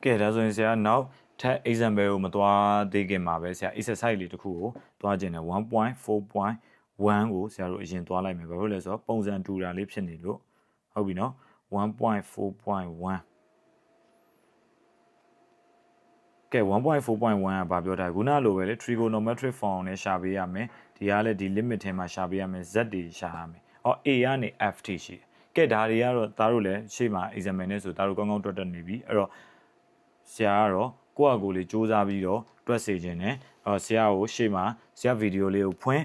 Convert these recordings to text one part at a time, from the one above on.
ကဲဒါဆိုရင်ဆရာနောက်ထပ် example ကိုမသွားသေးခင်မှာပဲဆရာ exercise လေးတစ်ခုကိုသွားခြင်းတယ် 1.4.1 ကိုဆရာတို့အရင်သွားလိုက်မယ်ဘာဖြစ်လဲဆိုတော့ပုံစံတူတာလေးဖြစ်နေလို့ဟုတ်ပြီနော် 1.4.1 ကဲ 1.4.1 ကဘာပြောတာခုနလိုပဲလေ trigonometric form နဲ့ရှာပေးရမယ်ဒီကလည်းဒီ limit ထဲမှာရှာပေးရမယ် z တွေရှာရမယ်။အော် a ကနေ f ထိရှိတယ်။ကဲဒါတွေကတော့သားတို့လည်းရှေ့မှာ example နဲ့ဆိုသားတို့ကောင်းကောင်းတွက်တတ်နေပြီ။အဲ့တော့ဆရာကတော့ကိုယ့်အကိုလေးစူးစမ်းပြီးတော့တွက်စေခြင်းနဲ့ဆရာကိုရှေ့မှာဆရာဗီဒီယိုလေးကိုဖွင့်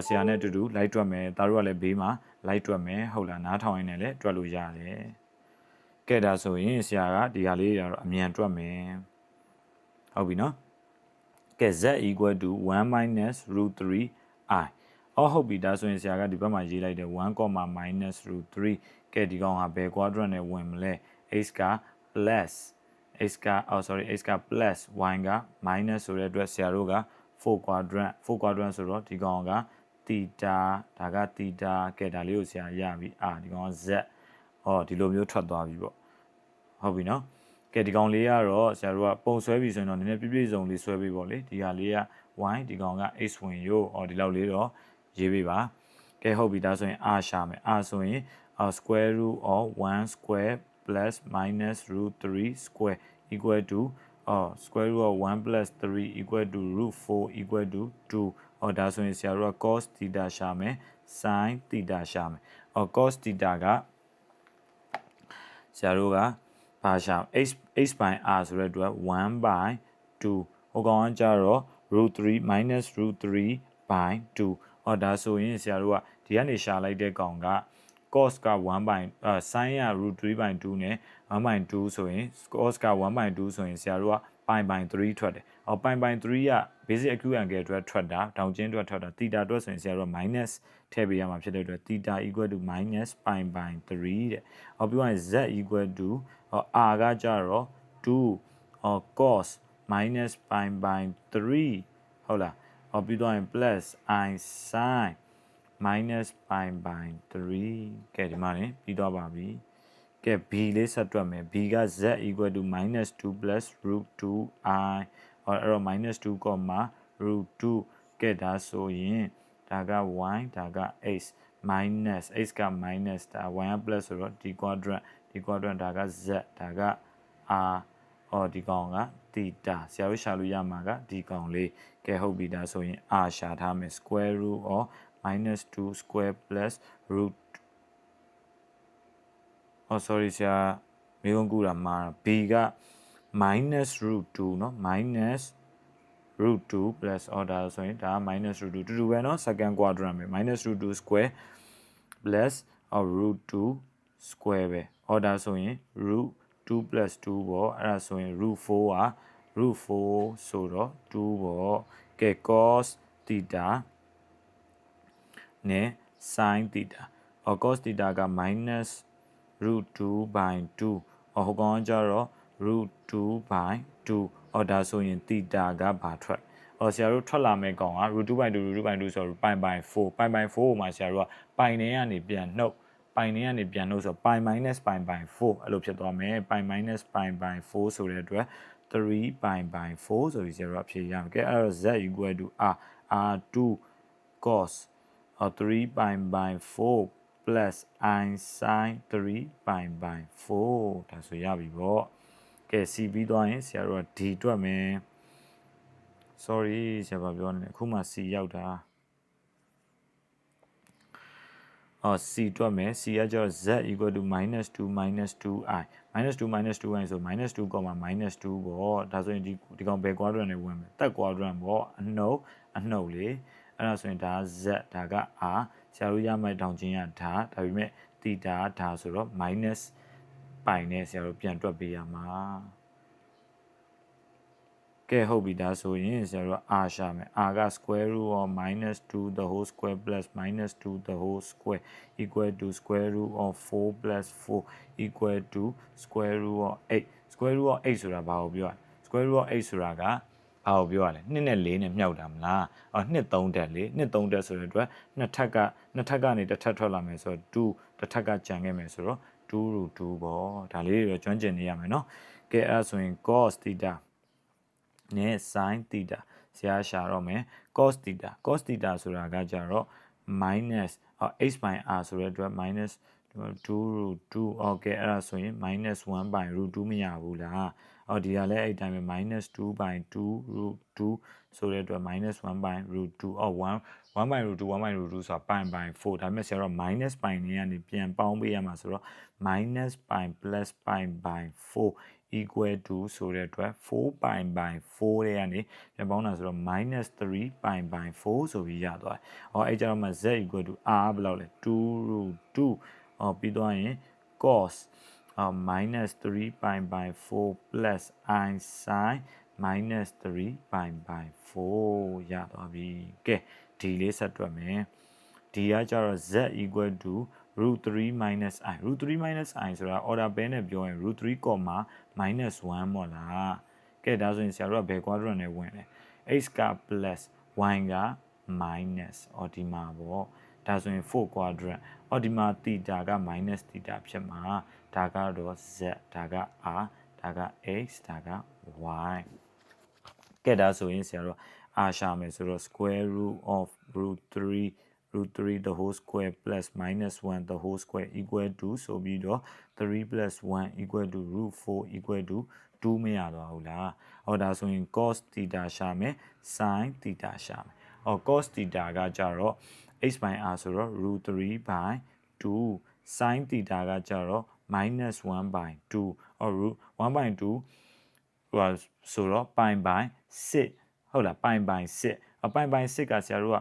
ဆရာနဲ့အတူတူ live တွက်မယ်သားတို့ကလည်းဘေးမှာ live တွက်မယ်ဟုတ်လားနားထောင်ရင်းနဲ့လည်းတွက်လို့ရတယ်။ကဲဒါဆိုရင်ဆရာကဒီဟာလေးတွေကတော့အမြန်တွက်မယ်။ဟုတ်ပြီနော်ကဲ z equal to 1 minus root 3 I ဟုတ်ပြီဒါဆိုရင်ဆရာကဒီဘက်မှာရေးလိုက်တယ်1 minus root 3ကဲဒီကောင်ဟာဘယ် quadrant နဲ့ဝင်မလဲ x က plus x က x က plus y က minus ဆိုတဲ့အတွက်ဆရာတို့က4 quadrant ဆိုတော့ဒီကောင်က theta ဒါက theta ကဲဒါလေးကိုဆရာရပြီဒီကောင်က z ဒီလိုမျိုးထွက်သွားပြီပေါ့ဟုတ်ပြီနော်ကဲဒီကောင်လေးကတော့ဆရာတို့ကပုံဆွဲပြီဆိုရင်တော့နည်းနည်းပြည့်ပြည့်စုံလေးဆွဲပေးပေါ့လေဒီဟာလေးက y ဒီကောင်က x ဝင်ရို့ဒီလောက်လေးတော့ရေးပေးပါကဲဟုတ်ပြီဒါဆိုရင် r ရှာမယ် r ဆိုရင် square root of 1 square plus minus root 3 square equal to square root of 1 plus 3 equal to root 4 equal to 2ဒါဆိုရင်ဆရာတို့က cos theta ရှာမယ် sin theta ရှာမယ်cos theta ကဆရာတို့ကဘာရှာ h by r ဆိုတဲ့အတွက်1 by 2ဟိုကောင်ကကြတော့ root 3 minus root 3 by 2ဒါဆိုရင်ဆရာတို့ကဒီကနေရှာလိုက်တဲ့ကောင်က cos က1 by sin က root 3 by 2နဲ့1 by 2ဆိုရင် cos က1 by 2ဆိုရင်ဆရာတို့က pi by 3ထွက်တယ်pi by 3က basic acute angle အတွက်ထွက်တာတောင်ကျင်းအတွက်ထွက်တာ theta အတွက်ဆိုရင်ဆရာတို့က minus ထည့်ပေးရမှာဖြစ်တဲ့အတွက် theta equal to minus pi by 3တဲ့ပြီးတော့ z equal to r ကကြတော့2 cos minus pi by 3ဟုတ်လားပြီးတော့ plus I sin minus pi by 3ကဲဒီမှာနေပြီးတော့ပါပြီကဲ b လေးဆက်တွက်မယ် b က z equal to minus 2 plus root 2i အဲ့တော့ minus 2 root 2ကဲဒါဆိုရင်ဒါက y ဒါက x minus x က minus ဒါ y က plus ဆိုတော့ဒီ quadrant ဒါက z ဒါက rဒီကောင်က theta ဆရာတို့ရှာလို့ရမှာကဒီကောင်လေးကဲဟုတ်ပြီဒါဆိုရင် r ရှာထားမယ် square root of minus 2 square plus root sorry ဆရာမေးခွန်းကူတာမှာ b က minus root 2เนาะ minus root 2 plus order ဆိုရင်ဒါ minus root 2တူတူပဲเนาะ second quadrant ပဲ minus root 2 square plus root 2 square ပဲ order ဆိုရင် root 2 plus 2ပေါ့အဲ့ဒါဆိုရင် root 4 က root 4ဆိုတော့2ပေါ့ကဲ cos theta နဲ့ sin theta cos theta က minus root 2 by 2ဟိုကောင်ကကြတော့ root 2 by 2ဒါဆိုရင် theta ကဘာထွက်ဆရာတို့ထွက်လာမဲ့ကောင်က root 2 by 2 root 2 by 2ဆိုတော့ pi by 4 pi by 4ကိုမှဆရာတို့က pi နဲ့ကနေပြန်နှုတ် pi နဲ့ကနေပြန်နှုတ်ဆိုတော့ pi minus pi by 4အဲ့လိုဖြစ်သွားမယ် pi minus pi by 4ဆိုတဲ့အတွက်3 pi by 4ဆိုပြီးဆရာတို့အဖြေရမယ်ကဲအဲ့တော့ z equal to r2 cos 3 pi by 4 plus I sin 3 pi by 4ဒါဆိုရပြီပေါ့ကဲ c ပြီးသွားရင်ဆရာတို့က d တွက်မယ် sorry ဆရာပြောနေအခုမှ c ရောက်တာc တွက်မယ် c ကကျတော့ z equal to minus 2 minus 2i minus 2 minus 2i ဆို minus 2, minus 2ပေါ့ဒါဆိုရင်ဒီကောင်ဘယ် quadrant နဲ့ဝင်မယ်တက် quadrant ပေါ့အနှုတ်လေအဲ့ဒါဆိုရင်ဒါက z ဒါက r ဆရာတို့ရမယ့်တောင်ချင်းကဒါပေမဲ့ theta ဒါဆိုတော့ minus pi နဲ့ဆရာတို့ပြန်တွက်ပေးရမှာကဲဟုတ်ပြီဒါဆိုရင်ဆရာတို့ r ရှာမယ် r က square root of minus 2 the whole square plus minus 2 the whole square equal to square root of 4 plus 4 equal to square root of 8 square root of 8ဆိုတာဘာကိုပြောလဲ square root of 8ဆိုတာကဘာကိုပြောရလဲ2နဲ့4နဲ့မြှောက်တာမလား2 3တက်လေ2 3တက်ဆိုတဲ့အတွက်နှစ်ထပ်ကနေတစ်ထပ်ထွက်လာမယ်ဆိုတော့2တစ်ထပ်ကကြံခဲ့မယ်ဆိုတော့2 root 2ပေါ့ဒါလေးတွေကျွမ်းကျင်နေရမယ်เนาะ ကဲအဲ့ဆိုရင် cos theta နဲ့ sin theta ဆရာရှာတော့မယ် cos theta ဆိုတာကကြတော့ minus h by r ဆိုတဲ့အတွက် minus 2 root 2 okay အဲ့ဒါဆိုရင် minus 1 by root 2 မရဘူးလားဒီကလည်းအဲ့တိုင်းပဲ minus 2 by 2 root 2 ဆိုတဲ့အတွက် minus 1 by root 2 1 by root 2 1 by root 2ဆိုတာ pi by 4ဒါပေမဲ့ဆရာတို့ minus pi နဲ့ကနေပြန်ပေါင်းပေးရမှာဆိုတော့ minus pi plus pi by 4 equal to ဆိုတဲ့အတွက်4 pi by 4တဲ့ကနေပြန်ပေါင်းတာဆိုတော့ minus 3 pi by 4ဆိုပြီးရသွားတယ်။အဲ့ကြတော့မှ z equal to r ဘယ်လောက်လဲ2 root 2ပြီးသွားရင် cos minus 3 pi by 4 plus I sin minus 3 pi by 4ရသွားပြီ။ကဲဒီလေးဆက်တွက်မယ်။ဒီကကြတော့ z equal to root 3 minus I root 3 minus I ဆိုတာ order pair နဲ့ပြောရင် root 3, minus 1မို့လား။ကဲဒါဆိုရင်ဆရာတို့ကဘယ် quadrant နဲ့ဝင်လဲ။ x က plus y က minus ဒီမှာပေါ့။ဒါဆိုရင် 4 quadrant ဒီမှာ theta က minus theta ဖြစ်မှာဒါကတော့ z ဒါက r ဒါက x ဒါက y ကဲဒါဆိုရင်ဆရာတို့ r ရှာမယ်ဆိုတော့ square root of root 3 the whole square plus minus 1 the whole square equal to ဆိုပြီးတော့3 plus 1 equal to root 4 equal to 2မရတော့ဘူးလားဒါဆိုရင် cos theta ရှာမယ် sin theta ရှာမယ်cos theta ကကြတော့ h by r ဆိုတော့ root 3 by 2 sin theta ကကြတော့ minus 1 by 2 root 1 by 2ဆိုတော့ pi by 6ဟုတ်လား pi by 6 pi by 6ကဆရာတို့က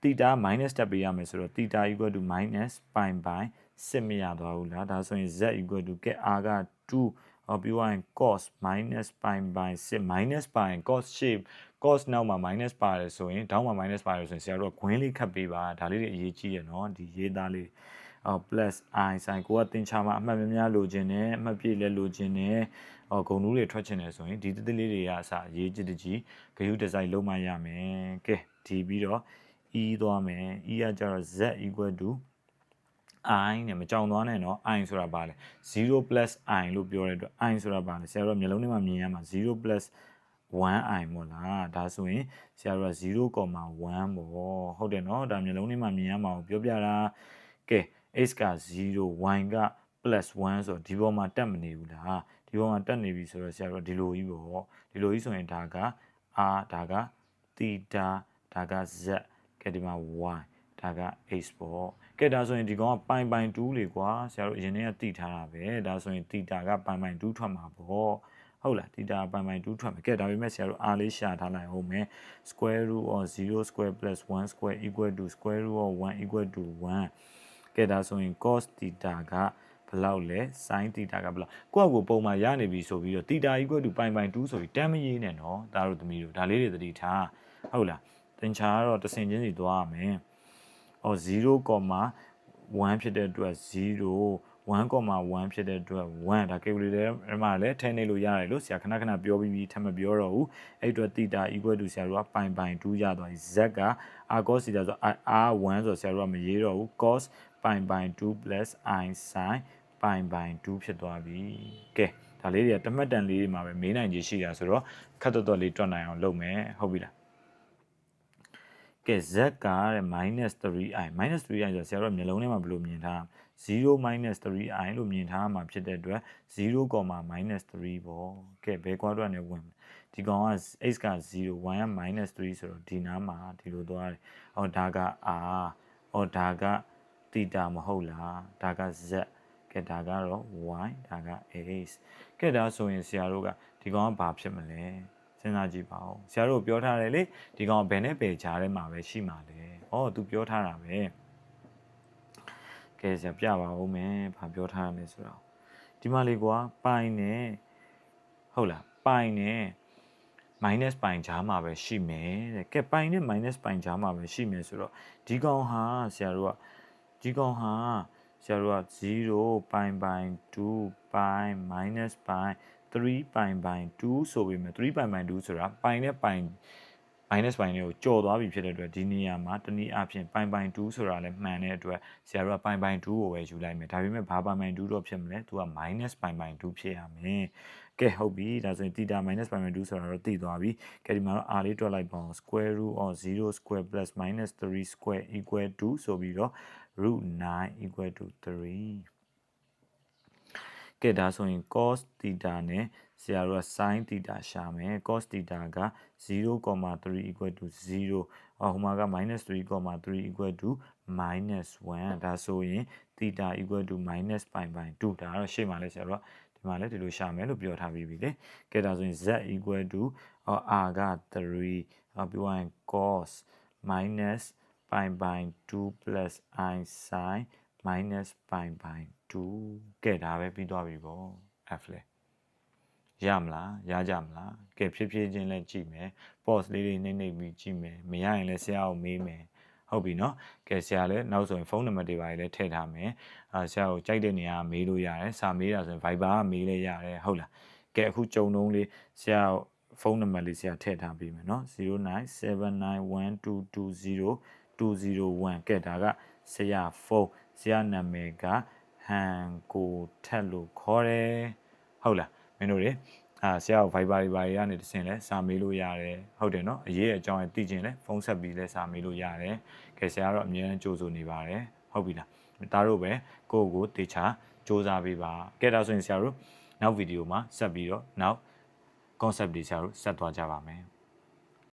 theta minus တက်ပေးရမယ်ဆိုတော့ theta equal to minus pi by 6မရသွားဘူးလားဒါဆိုရင် z equal to ကဲ r က2ပြီးသွားရင် cos minus pi by 6 minus pi cos shape cos နောက်မှာ minus ပါတယ်ဆိုရင်တောင်းမှာ minus ပါတယ်ဆိုရင်ဆရာတို့က gwin လေးခတ်ပေးပါဒါလေးတွေအရေးကြီးရနော်ဒီရေးသားလေးplus I sin ကိုကသင်ချာမှာအမှတ်များများလိုချင်တယ်အမှတ်ပြည့်လည်းလိုချင်တယ်ဂုဏ်နူးတွေထွက်ချင်တယ်ဆိုရင်ဒီတလေးတွေကအစအရေးကြီးတကြီးဂရုတစိုက်လုံးမရမယ်ကဲဒီပြီးတော့ e သွားမယ် e ကကျတော့ z equal to I နဲ့မကြောင်သွားနဲ့เนาะ I ဆိုတာပါလေ0 plus I လို့ပြောတဲ့အတွက် I ဆိုတာပါလေဆရာတို့မျိုးလုံးထဲမှာမြင်ရမှာ0 plus 1i မို့လားဒါဆိုရင်ဆရာတို့က0.1ပေါ့ဟုတ်တယ်เนาะဒါမျိုးလုံးထဲမှာမြင်ရမှာကိုပြောပြတာကဲ x က0 y က plus 1ဆိုတော့ဒီပေါ်မှာတက်မနေဘူးလားဒီပေါ်မှာတက်နေပြီဆိုတော့ဆရာတို့ဒီလိုကြီးပေါ့ဒီလိုကြီးဆိုရင်ဒါက r ဒါက theta ဒါက z ကဲဒီမှာ y ဒါက x ပေါ့ကဲဒါဆိုရင်ဒီကောင်ကပိုင်2လေကွာဆရာတို့အရင်ကသိထားတာပဲဒါဆိုရင် theta ကပိုင်2ထွက်မှာပေါ့ဟုတ်လား theta ပိုင်2ထွက်မှာကဲဒါပေမဲ့ဆရာတို့ r လေးရှာထားလိုက်အောင်မယ် square root of 0 square plus 1 square equal to square root of 1 equal to 1ကဲဒါဆိုရင် cos theta ကဘယ်လောက်လဲ sin theta ကဘယ်လောက်ကိုယ့်အကိုပုံမှန်ရနေပြီဆိုပြီးတော့ theta equal to ပိုင်2ဆိုပြီးတမ်းမရေးနဲ့နော်ဒါတို့သမီးတို့ဒါလေးတွေသတိထားဟုတ်လားသင်္ချာကတော့တဆင်ချင်းစီသွားရမယ်0.1ဖြစ်တဲ့အတွက်0 1.1ဖြစ်တဲ့အတွက်1ဒါ calculator မှာလည်းထည့်နေလို့ရတယ်လို့ဆရာခဏခဏပြောပြီးထပ်မပြောတော့ဘူးအဲ့အတွက် theta equal to ဆရာတို့ကပိုင်2ရသွားပြီ z က r cos theta ဆိုr1 ဆိုဆရာတို့ကမရေးတော့ဘူး cos ပိုင်2 plus I sin ပိုင်2ဖြစ်သွားပြီကဲဒါလေးတွေကတမတ်တန်လေးတွေမှာပဲမေးနိုင်ခြေရှိတာဆိုတော့ခက်တော်လေးတွက်နိုင်အောင်လုပ်မယ်ဟုတ်ပြီလားကဲ z ကတဲ့ -3i -3i ဆိုဆရာတို့မျိုးလုံးထဲမှာဘယ်လိုမြင်ထား0 -3i လို့မြင်ထားမှာဖြစ်တဲ့အတွက်0, -3ပေါ့ကဲဘယ် quadrant နဲ့ဝင်ဒီကောင်က x က0 y က -3ဆိုတော့ဒီနားမှာဒီလိုသွားတယ်ဒါက rဒါက theta မဟုတ်လားဒါက z ကဲဒါကတော့ y ဒါက x ကဲဒါဆိုရင်ဆရာတို့ကဒီကောင်ကဘာဖြစ်မလဲစဉ်းစားကြည့်ပါဦးဆရာတို့ပြောထားတယ်လေဒီကောင်ဘယ်နဲ့ဘယ်ကြားထဲမှာပဲရှိမှာလဲသူပြောထားတာပဲကဲဆရာပြပါဦးမယ်ဘာပြောထားရလဲဆိုတော့ဒီမှာလေကွာပိုင်နဲ့ဟုတ်လားပိုင်နဲ့ minus ပိုင်ကြားမှာပဲရှိမယ်တဲ့ကဲပိုင်နဲ့ minus ပိုင်ကြားမှာပဲရှိမယ်ဆိုတော့ဒီကောင်ဟာဆရာတို့ကဒီကောင်ဟာဆရာတို့က0 ပိုင်2ပိုင် -ပိုင်3ပိုင်2ဆိုပေမဲ့3ပိုင်2ဆိုတာပိုင်နဲ့ပိုင် minus ပိုင်းတွေကိုကြော်သွားပြီဖြစ်တဲ့အတွက်ဒီနေရာမှာတနည်းအားဖြင့်ပိုင်2ဆိုတာလည်းမှန်တဲ့အတွက်ဆရာတို့ကပိုင်2ကိုပဲယူလိုက်မယ်ဒါပေမဲ့ဘာပိုင်2တော့ဖြစ်မလဲသူက minus ပိုင်2ဖြစ်ရမယ်ကဲဟုတ်ပြီဒါဆိုရင် theta minus ပိုင်2ဆိုတာတော့သိသွားပြီကဲဒီမှာတော့ r လေးတွက်လိုက်ပါအောင် square root of 0 square plus minus 3 square equal to ဆိုပြီးတော့ root 9 equal to 3ကဲဒါဆိုရင် cos theta နဲ့ဆရာတို့က sin theta ရှာမယ် cos theta က 0,3 equal to 0ဟိုမှာက -3,3 equal to -1ဒါဆိုရင် theta equal to minus pi by 2ဒါကတော့ရှေ့မှာလဲဆရာတို့ကဒီမှာလဲဒီလိုရှာမယ်လို့ပြောထားပြီးပြီလေကဲဒါဆိုရင် z equal to r က3ပြောရရင် cos minus pi by 2 plus I sin minus pi by 2ကဲဒါပဲပြီးသွားပြီပေါ့ f လဲရမလားရကြမလားကဲဖြည်းဖြည်းချင်းလဲကြည့်မယ် pause လေးတွေနှိမ့်နှိမ့်ပြီးကြည့်မယ်မရရင်လဲဆရာကိုမေးမယ်ဟုတ်ပြီနော်ကဲဆရာလည်းနောက်ဆိုရင်ဖုန်းနံပါတ်တွေပါလည်းထည့်ထားမယ်ဆရာကိုကြိုက်တဲ့နေရာမေးလို့ရတယ်စာမေးတာဆိုရင် Viber ကမေးလဲရတယ်ဟုတ်လားကဲအခုကြုံတုံးလေးဆရာဖုန်းနံပါတ်လေးဆရာထည့်ထားပေးမယ်နော်0979122021ကဲဒါကဆရာဖုန်းဆရာနာမည်ကဟန်ကိုထက်လို့ခေါ်တယ်ဟုတ်လားမင်းတို့တွေဆရာကို Viber တွေကနေတဆင့်လဲစာမေးလို့ရတယ်ဟုတ်တယ်နော်အရေးအကြောင်းသိချင်လဲဖုန်းဆက်ပြီးလဲစာမေးလို့ရတယ်ကဲဆရာကတော့အမြဲတမ်းကြိုးဆိုနေပါတယ်ဟုတ်ပြီလားဒါတို့ပဲကိုယ့်ကိုတေချာစူးစမ်းပေးပါကဲဒါဆိုရင်ဆရာတို့နောက်ဗီဒီယိုမှာဆက်ပြီးတော့နောက် concept တွေဆရာတို့ဆက်သွားကြပါမယ်